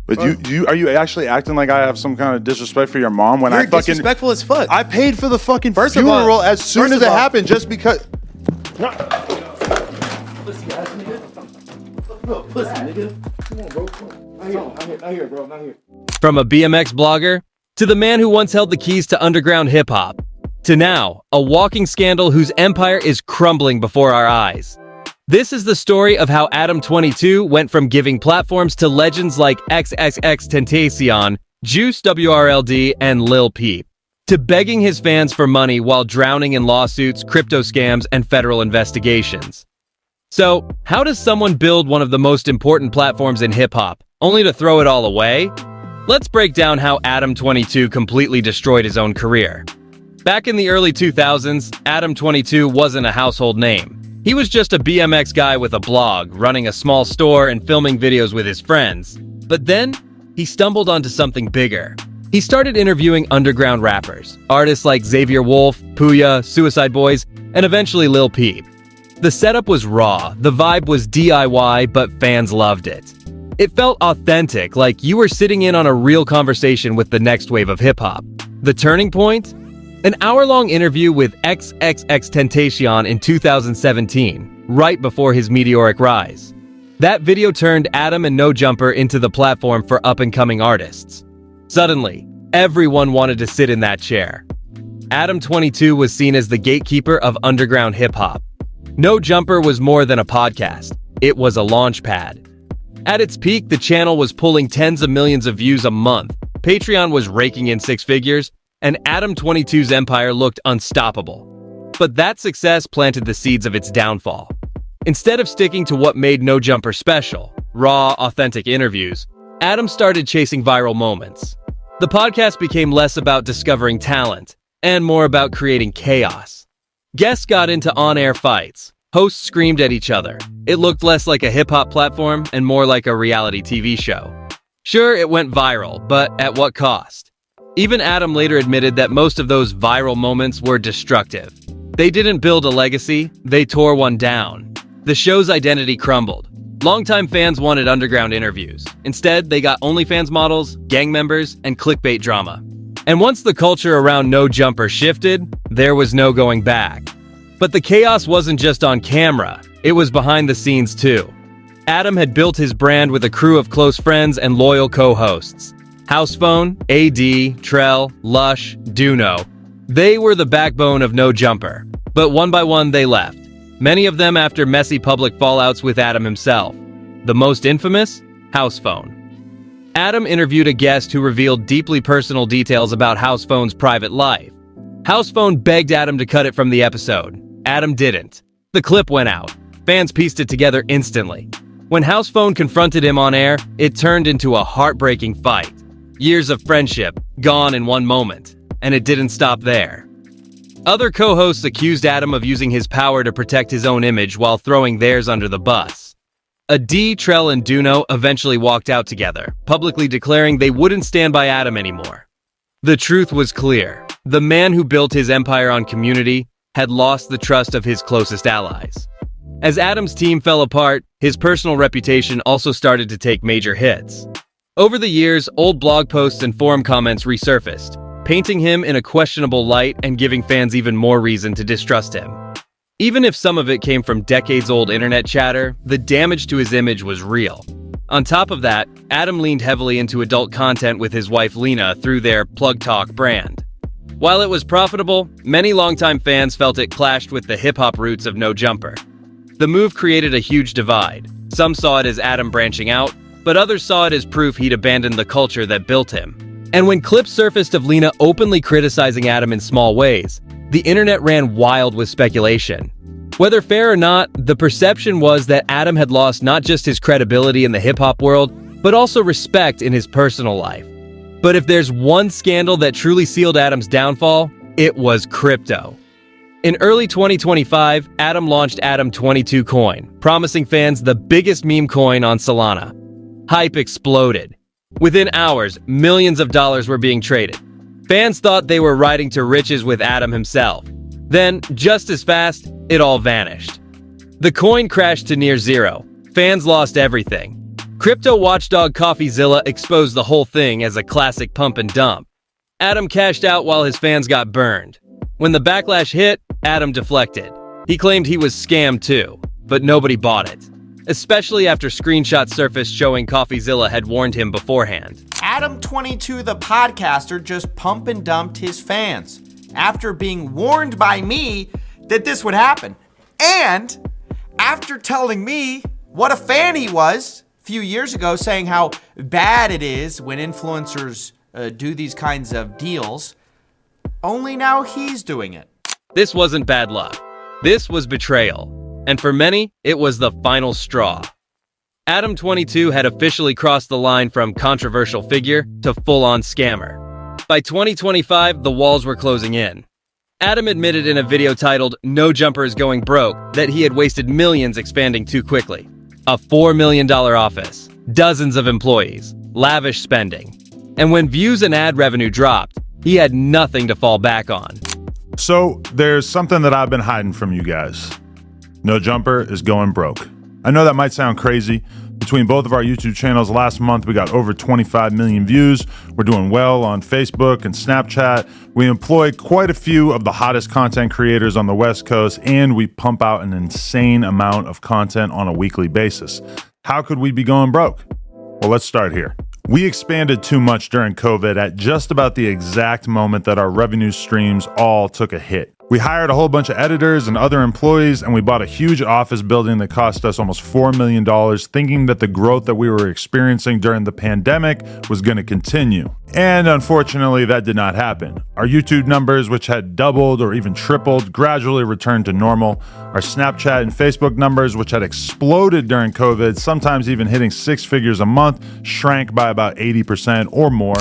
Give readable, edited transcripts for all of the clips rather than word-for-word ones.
But are you actually acting like I have some kind of disrespect for your mom when You're I fucking disrespectul as fuck. I paid for the fucking First of all- funeral as soon first as of it all- happened just because. Pussy ass nigga. No, pussy nigga. Come on, bro. Not here, bro. Not here. From a BMX blogger to the man who once held the keys to underground hip-hop, to now, a walking scandal whose empire is crumbling before our eyes. This is the story of how Adam22 went from giving platforms to legends like XXXTentacion, Juice WRLD, and Lil Peep, to begging his fans for money while drowning in lawsuits, crypto scams, and federal investigations. So, how does someone build one of the most important platforms in hip-hop, only to throw it all away? Let's break down how Adam22 completely destroyed his own career. Back in the early 2000s, Adam22 wasn't a household name. He was just a BMX guy with a blog, running a small store and filming videos with his friends. But then, he stumbled onto something bigger. He started interviewing underground rappers, artists like Xavier Wolf, Puya, Suicide Boys, and eventually Lil Peep. The setup was raw, the vibe was DIY, but fans loved it. It felt authentic, like you were sitting in on a real conversation with the next wave of hip-hop. The turning point? An hour-long interview with XXXTentacion in 2017, right before his meteoric rise. That video turned Adam and No Jumper into the platform for up-and-coming artists. Suddenly, everyone wanted to sit in that chair. Adam22 was seen as the gatekeeper of underground hip-hop. No Jumper was more than a podcast. It was a launch pad. At its peak, the channel was pulling tens of millions of views a month. Patreon was raking in six figures, and Adam22's empire looked unstoppable. But that success planted the seeds of its downfall. Instead of sticking to what made No Jumper special, raw, authentic interviews, Adam started chasing viral moments. The podcast became less about discovering talent, and more about creating chaos. Guests got into on-air fights. Hosts screamed at each other. It looked less like a hip-hop platform and more like a reality TV show. Sure, it went viral, but at what cost? Even Adam later admitted that most of those viral moments were destructive. They didn't build a legacy, they tore one down. The show's identity crumbled. Longtime fans wanted underground interviews. Instead, they got OnlyFans models, gang members, and clickbait drama. And once the culture around No Jumper shifted, there was no going back. But the chaos wasn't just on camera, it was behind the scenes too. Adam had built his brand with a crew of close friends and loyal co-hosts. Housephone, AD, Trell, Lush, Duno. They were the backbone of No Jumper. But one by one they left. Many of them after messy public fallouts with Adam himself. The most infamous? Housephone. Adam interviewed a guest who revealed deeply personal details about Housephone's private life. Housephone begged Adam to cut it from the episode. Adam didn't. The clip went out. Fans pieced it together instantly. When Housephone confronted him on air, it turned into a heartbreaking fight. Years of friendship, gone in one moment. And it didn't stop there. Other co-hosts accused Adam of using his power to protect his own image while throwing theirs under the bus. D, Trell, and Duno eventually walked out together, publicly declaring they wouldn't stand by Adam anymore. The truth was clear. The man who built his empire on community had lost the trust of his closest allies. As Adam's team fell apart, his personal reputation also started to take major hits. Over the years, old blog posts and forum comments resurfaced, painting him in a questionable light and giving fans even more reason to distrust him. Even if some of it came from decades-old internet chatter, the damage to his image was real. On top of that, Adam leaned heavily into adult content with his wife Lena through their Plug Talk brand. While it was profitable, many longtime fans felt it clashed with the hip-hop roots of No Jumper. The move created a huge divide. Some saw it as Adam branching out, but others saw it as proof he'd abandoned the culture that built him. And when clips surfaced of Lena openly criticizing Adam in small ways, the internet ran wild with speculation. Whether fair or not, the perception was that Adam had lost not just his credibility in the hip-hop world, but also respect in his personal life. But if there's one scandal that truly sealed Adam's downfall, it was crypto. In early 2025, Adam launched Adam22 Coin, promising fans the biggest meme coin on Solana. Hype exploded. Within hours, millions of dollars were being traded. Fans thought they were riding to riches with Adam himself. Then, just as fast, it all vanished. The coin crashed to near zero. Fans lost everything. Crypto watchdog CoffeeZilla exposed the whole thing as a classic pump and dump. Adam cashed out while his fans got burned. When the backlash hit, Adam deflected. He claimed he was scammed too, but nobody bought it, especially after screenshots surfaced showing CoffeeZilla had warned him beforehand. Adam22, the podcaster, just pump and dumped his fans after being warned by me that this would happen. And after telling me what a fan he was a few years ago, saying how bad it is when influencers do these kinds of deals, only now he's doing it. This wasn't bad luck. This was betrayal. And for many, it was the final straw. Adam22 had officially crossed the line from controversial figure to full-on scammer. By 2025, the walls were closing in. Adam admitted in a video titled "No Jumper is Going Broke" that he had wasted millions expanding too quickly. A $4 million office, dozens of employees, lavish spending. And when views and ad revenue dropped, he had nothing to fall back on. So there's something that I've been hiding from you guys. No Jumper is going broke. I know that might sound crazy. Between both of our YouTube channels last month, we got over 25 million views. We're doing well on Facebook and Snapchat. We employ quite a few of the hottest content creators on the West Coast, and we pump out an insane amount of content on a weekly basis. How could we be going broke? Well, let's start here. We expanded too much during COVID at just about the exact moment that our revenue streams all took a hit. We hired a whole bunch of editors and other employees, and we bought a huge office building that cost us almost $4 million, thinking that the growth that we were experiencing during the pandemic was going to continue. And unfortunately, that did not happen. Our YouTube numbers, which had doubled or even tripled, gradually returned to normal. Our Snapchat and Facebook numbers, which had exploded during COVID, sometimes even hitting six figures a month, shrank by about 80% or more.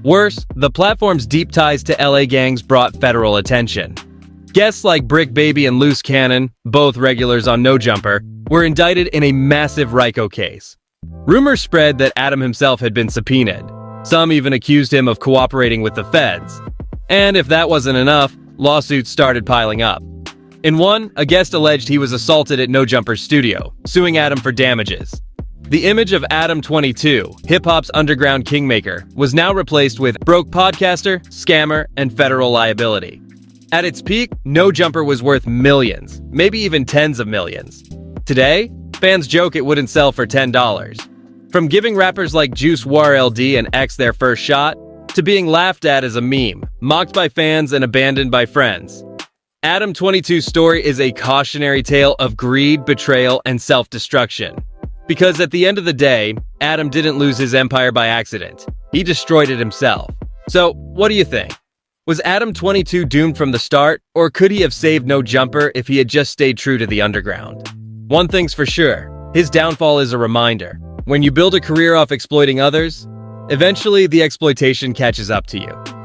Worse, the platform's deep ties to LA gangs brought federal attention. Guests like Brick Baby and Loose Cannon, both regulars on No Jumper, were indicted in a massive RICO case. Rumors spread that Adam himself had been subpoenaed. Some even accused him of cooperating with the feds. And if that wasn't enough, lawsuits started piling up. In one, a guest alleged he was assaulted at No Jumper's studio, suing Adam for damages. The image of Adam22, hip-hop's underground kingmaker, was now replaced with broke podcaster, scammer, and federal liability. At its peak, No Jumper was worth millions, maybe even tens of millions. Today, fans joke it wouldn't sell for $10. From giving rappers like Juice WRLD and X their first shot, to being laughed at as a meme, mocked by fans and abandoned by friends. Adam22's story is a cautionary tale of greed, betrayal, and self-destruction. Because at the end of the day, Adam didn't lose his empire by accident. He destroyed it himself. So, what do you think? Was Adam22 doomed from the start, or could he have saved No Jumper if he had just stayed true to the underground? One thing's for sure, his downfall is a reminder. When you build a career off exploiting others, eventually the exploitation catches up to you.